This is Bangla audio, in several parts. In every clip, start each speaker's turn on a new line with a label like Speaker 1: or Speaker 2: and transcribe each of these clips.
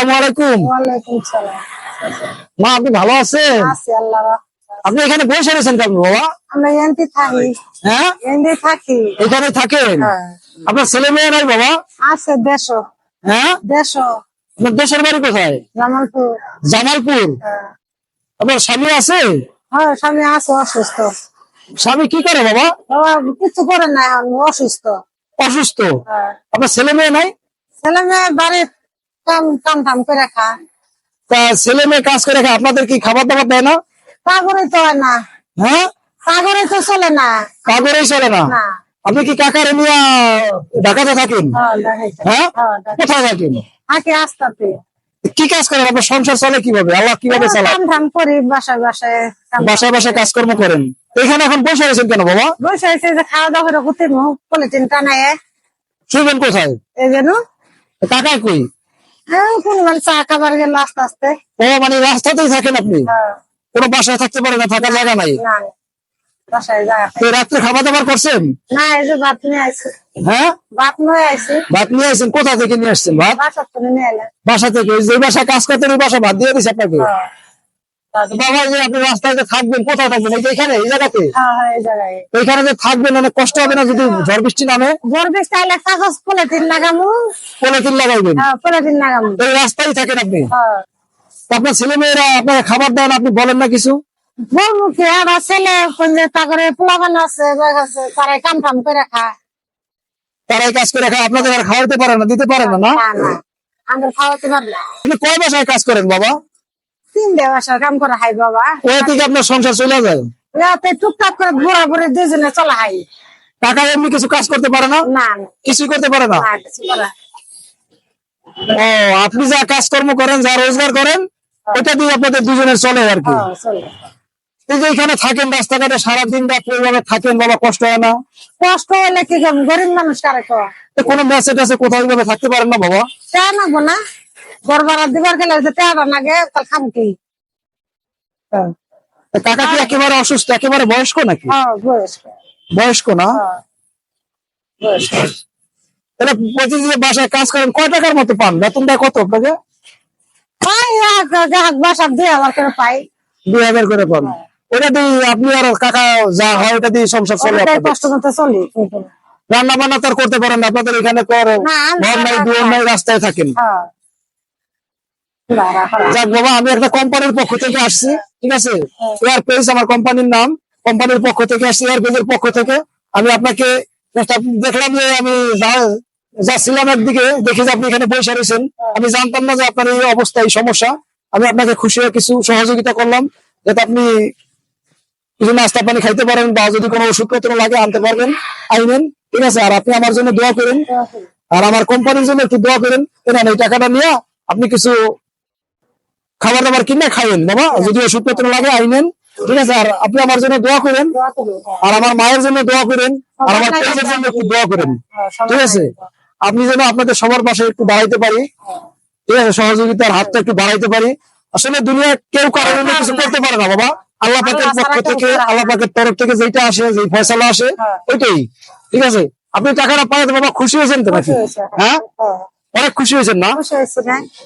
Speaker 1: আসসালামু আলাইকুম।
Speaker 2: ওয়ালাইকুম সালাম।
Speaker 1: মা, আপনি ভালো আছেন?
Speaker 2: আছি আল্লাহ রাখছে।
Speaker 1: আপনি এখানে বসে রয়েছেন কেন বাবা?
Speaker 2: আমরা এনতে থাকি।
Speaker 1: হ্যাঁ,
Speaker 2: এনতে থাকি।
Speaker 1: এখানে থাকেন?
Speaker 2: হ্যাঁ।
Speaker 1: আপনার ছেলে মেয়ে নাই বাবা?
Speaker 2: আছে দেশ।
Speaker 1: হ্যাঁ,
Speaker 2: দেশ
Speaker 1: আপনার দেশের বাড়ি কোথায়?
Speaker 2: জামালপুর।
Speaker 1: জামালপুর।
Speaker 2: হ্যাঁ।
Speaker 1: আপনার স্বামী আছে?
Speaker 2: হ্যাঁ, স্বামী আছে অসুস্থ।
Speaker 1: স্বামী কি করে বাবা?
Speaker 2: বাবা কিছু করে না, এখন অসুস্থ।
Speaker 1: অসুস্থ।
Speaker 2: হ্যাঁ।
Speaker 1: আপনার ছেলে মেয়ে নাই?
Speaker 2: ছেলে মেয়ে বাড়ির কাম করে খায়।
Speaker 1: তা ছেলে মেয়ে কাজ করে খায়, আপনাদের কি খাবার দাবার দেয় না?
Speaker 2: সাগরে তো হয় না।
Speaker 1: হ্যাঁ,
Speaker 2: সাগরে তো চলে না।
Speaker 1: কাগরেই চলে না।
Speaker 2: না।
Speaker 1: আপনি কি কাকারে নিয়ে ঢাকাতে থাকেন?
Speaker 2: হ্যাঁ, দেখাইছে।
Speaker 1: হ্যাঁ,
Speaker 2: হ্যাঁ, দেখাইছে।
Speaker 1: কোথায় থাকেন?
Speaker 2: থাকি আস্তাতে।
Speaker 1: কি কাজ করেন? আপনার সংসার চলে কিভাবে? আল্লাহ কিভাবে চালান?
Speaker 2: কাম করি বাসায় বাসায়।
Speaker 1: বাসায় বাসায় কাজকর্ম করেন। এখানে এখন বসে আছেন কেন বাবা?
Speaker 2: বসে আছে যে খাওয়া দাওয়া করে করতে পলিথিন টানায়
Speaker 1: শুনবেন কোথায়?
Speaker 2: এই যেন
Speaker 1: কাকা কই?
Speaker 2: কোন মানে চা খাবার গেল আস্তে আস্তে।
Speaker 1: ও মানে রাস্তাতেই থাকেন আপনি? কোনো বাসায় থাকতে পারেন না, থাকার জায়গা নাই?
Speaker 2: না, বাসায় যায়
Speaker 1: তো রাত্রে খাবার দাবার করছেন?
Speaker 2: না, এই যে ভাত নিয়ে আসছে।
Speaker 1: হ্যাঁ,
Speaker 2: ভাত নিয়ে আসছে।
Speaker 1: ভাত নিয়ে আসছেন? কোথা থেকে নিয়ে আসছেন ভাত?
Speaker 2: বাসার তো নিয়ে এলেন।
Speaker 1: বাসা থেকে? ওই যে বাসায় কাজ করতেন ওই বাসা ভাত দিয়ে দিচ্ছে আপনাকে? বাবা, যে আপনি রাস্তায় যে থাকবেন, কোথায় থাকবেন? এই যে এখানে, এই জায়গাতে?
Speaker 2: হ্যাঁ, হ্যাঁ, এই জায়গায়।
Speaker 1: এইখানে যে থাকবেন অনেক কষ্ট হবে না যদি ঝড় বৃষ্টি নামে?
Speaker 2: গর্বে স্টাইলে কাগজ পলিথিন লাগামু।
Speaker 1: পলিথিন লাগাইবেন?
Speaker 2: হ্যাঁ, পলিথিন লাগামু।
Speaker 1: এই রাস্তায় থাকেন আপনি?
Speaker 2: হ্যাঁ।
Speaker 1: তো আপনার ছেলে মেয়েরা আপনাকে খাবার দেন, আপনি বলেন না কিছু?
Speaker 2: বলবো কি, আমার ছেলে তারপরে পোলাবান আছে, তারা কাম টাম করে খায়।
Speaker 1: তারাই কাজ করে খায়, আপনাদের আর খাওয়াতে পারে না, দিতে পারে না? না,
Speaker 2: না, না, আমাদের খাওয়াতে পারবে না।
Speaker 1: আপনি কয় বাসায় কাজ করেন বাবা?
Speaker 2: 3 বাসার কাম করে হাই বাবা।
Speaker 1: ওই থেকে আপনার সংসার চলে যায়?
Speaker 2: রাতে টুকটাক করে ঘোরা ঘুরে দুজনে চলা হাই।
Speaker 1: টাকা এমনি কিছু কাজ করতে পারে না?
Speaker 2: না,
Speaker 1: কিছুই করতে পারে না?
Speaker 2: না, কিছু করে না।
Speaker 1: ও, আপনি যা কাজকর্ম করেন, যা রোজগার করেন, ওটা দিয়ে আপনাদের দুজনের চলে আর কি।
Speaker 2: হ্যাঁ, চলে।
Speaker 1: এই যে এখানে থাকেন রাস্তাঘাটে সারাদিন রাত এইভাবে থাকেন বাবা, কষ্ট হয় না?
Speaker 2: কষ্ট হলে কি করবো, গরিব মানুষ কারে কো।
Speaker 1: তো কোনো মেসে টেসে কোথাও এইভাবে থাকতে পারেন না বাবা?
Speaker 2: টাকা নাগবো না, ঘর ভাড়া দিবার গেলে যে টাকা নাগে তাহলে খাম কি?
Speaker 1: তো কাকা কি একেবারে অসুস্থ, একেবারে বয়স্ক নাকি?
Speaker 2: হ্যাঁ, বয়স্ক।
Speaker 1: বয়স্ক না?
Speaker 2: হ্যাঁ, বয়স্ক।
Speaker 1: তাহলে প্রতিদিন বাসায় কাজ করেন, কয় টাকার মতো পান? বেতন দেয় কত আপনাকে?
Speaker 2: পাই বাসার 2,000 করে পাই।
Speaker 1: 2,000 করে পান? ওটা দিয়ে আপনি আর কাকা যা হয় ওটা দিয়ে সংসার চলে
Speaker 2: ওটাই
Speaker 1: আপনাদের?
Speaker 2: কষ্ট মতো চলি।
Speaker 1: রান্না বান্না তো আর করতে পারেন না, আপনাদের এখানে তো আর
Speaker 2: না, আমি
Speaker 1: ঘর নাই, দুয়ার নাই, রাস্তায় থাকেন।
Speaker 2: হ্যাঁ।
Speaker 1: যাক বাবা, আমি একটা কোম্পানির পক্ষ থেকে আসছি, ঠিক আছে? এয়ার পেজ আমার কোম্পানির নাম। কোম্পানির পক্ষ থেকে আসছি, এয়ার পেজের পক্ষ থেকে। আমি আপনাকে দেখলাম যে আমি যাচ্ছিলাম একদিকে, দেখে যে আপনি এখানে বসে রয়েছেন। আমি জানতাম না যে আপনার এই অবস্থা, এই সমস্যা। আমি আপনাকে খুশি হয়ে কিছু সহযোগিতা করলাম, যাতে আপনি কিছু নাস্তা পানি খাইতে পারেন, বা যদি কোনো ওষুধপত্র লাগে আনতে পারবেন, আইনেন, ঠিক আছে? আর আপনি আমার জন্য দোয়া করেন, আর আমার কোম্পানির জন্য একটু দোয়া করেন। এই টাকাটা নিয়ে আপনি কিছু খাবার দাবার কিনে খাইয়েন বাবা, যদি ওষুধপত্র লাগে আইনেন, ঠিক আছে? আর আপনি আমার জন্য দোয়া করেন, আর আমার মায়ের জন্য দোয়া করেন, আর আমার পেজের জন্য একটু দোয়া করেন, ঠিক আছে? আপনি যেন আপনাদের সবার পাশে একটু দাঁড়াইতে পারি, ঠিক আছে? সহযোগিতার হাতটা একটু বাড়াইতে পারি। আসলে দুনিয়া কেউ কারোর জন্য কিছু করতে পারে না বাবা, আল্লাহ পাকের পক্ষ থেকে, আল্লাহ পাকের তরফ থেকে যেটা আসে, যে ফয়সালা আসে, ওইটাই, ঠিক আছে? আপনি টাকাটা পাওয়াতে বাবা খুশি হয়েছেন তো নাকি? হ্যাঁ, অনেক খুশি হয়েছেন না?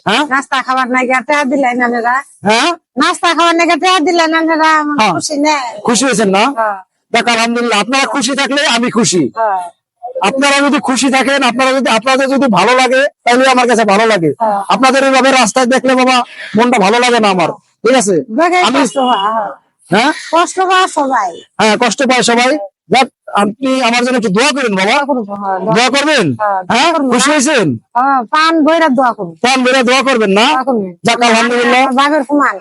Speaker 1: হ্যাঁ,
Speaker 2: নাস্তা খাবার নাই টাকা দিলেন আপনারা।
Speaker 1: হ্যাঁ,
Speaker 2: নাস্তা খাবার নাই টাকা দিলেন আপনারা, খুশি না?
Speaker 1: খুশি হয়েছেন না? দেখ, আলহামদুলিল্লাহ, আপনারা খুশি থাকলে আমি খুশি।
Speaker 2: হ্যাঁ।
Speaker 1: আপনারা যদি খুশি থাকেন, আপনাদের যদি ভালো লাগে, তাহলে আমার কাছে ভালো লাগে। আপনাদের এইভাবে রাস্তায় দেখলে বাবা মনটা ভালো লাগে না আমার, ঠিক আছে? আমি হ্যাঁ,
Speaker 2: কষ্ট পায় সবাই।
Speaker 1: হ্যাঁ, কষ্ট পায় সবাই। যাক, আপনি আমার জন্য একটু দোয়া করেন বাবা, দোয়া করবেন। হ্যাঁ, খুশি হয়েছেন?
Speaker 2: পান বইরা দোয়া করুন।
Speaker 1: পান বেড়ে দোয়া করবেন না? যাক, আলহামদুলিল্লাহ।
Speaker 2: বাবের কুমান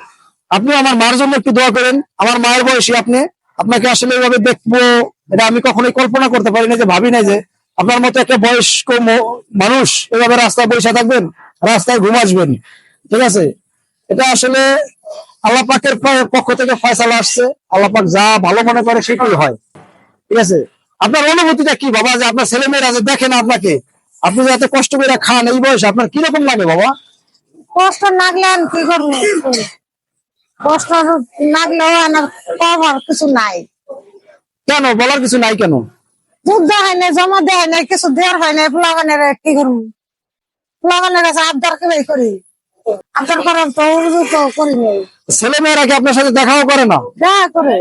Speaker 1: আপনি আমার মার জন্য একটু দোয়া করেন। আমার মায়ের বয়সী আপনি, আপনাকে আসলে এইভাবে দেখবো এটা আমি কখনোই কল্পনা করতে পারি না, যে ভাবি নাই যে আপনার মতো একটা বয়স্ক মানুষ এভাবে রাস্তায় বসে থাকবেন, রাস্তায় ঘুম আসবেন, ঠিক আছে? এটা আসলে আল্লাহ পাকের পক্ষ থেকে ফয়সালা আসছে। আল্লাহ পাক যা ভালো মনে করে সেটাই হয়, ঠিক আছে? আপনার অনুভূতিটা কি বাবা, যে আপনার ছেলে মেয়েরা যে দেখে না আপনাকে, আপনি যে এত কষ্ট করে খান এই বয়সে, আপনার কিরকম লাগে বাবা?
Speaker 2: কষ্ট লাগলে কি করবো, কষ্ট লাগলেও আমার কিছু নাই।
Speaker 1: কেন বলার কিছু নাই? কেন?
Speaker 2: যুদ্ধ হয় না, জমা দেওয়া হয় না, কিছু দেওয়ার হয় না, পোলাবানের কি করবো, পোলাবানের কাছে আবদার কেউ করি। আদর করার তো অনুরোধ করি নাই,
Speaker 1: ছেলে মেয়েরা কি আপনার সাথে দেখাও করে না?
Speaker 2: দেখা করে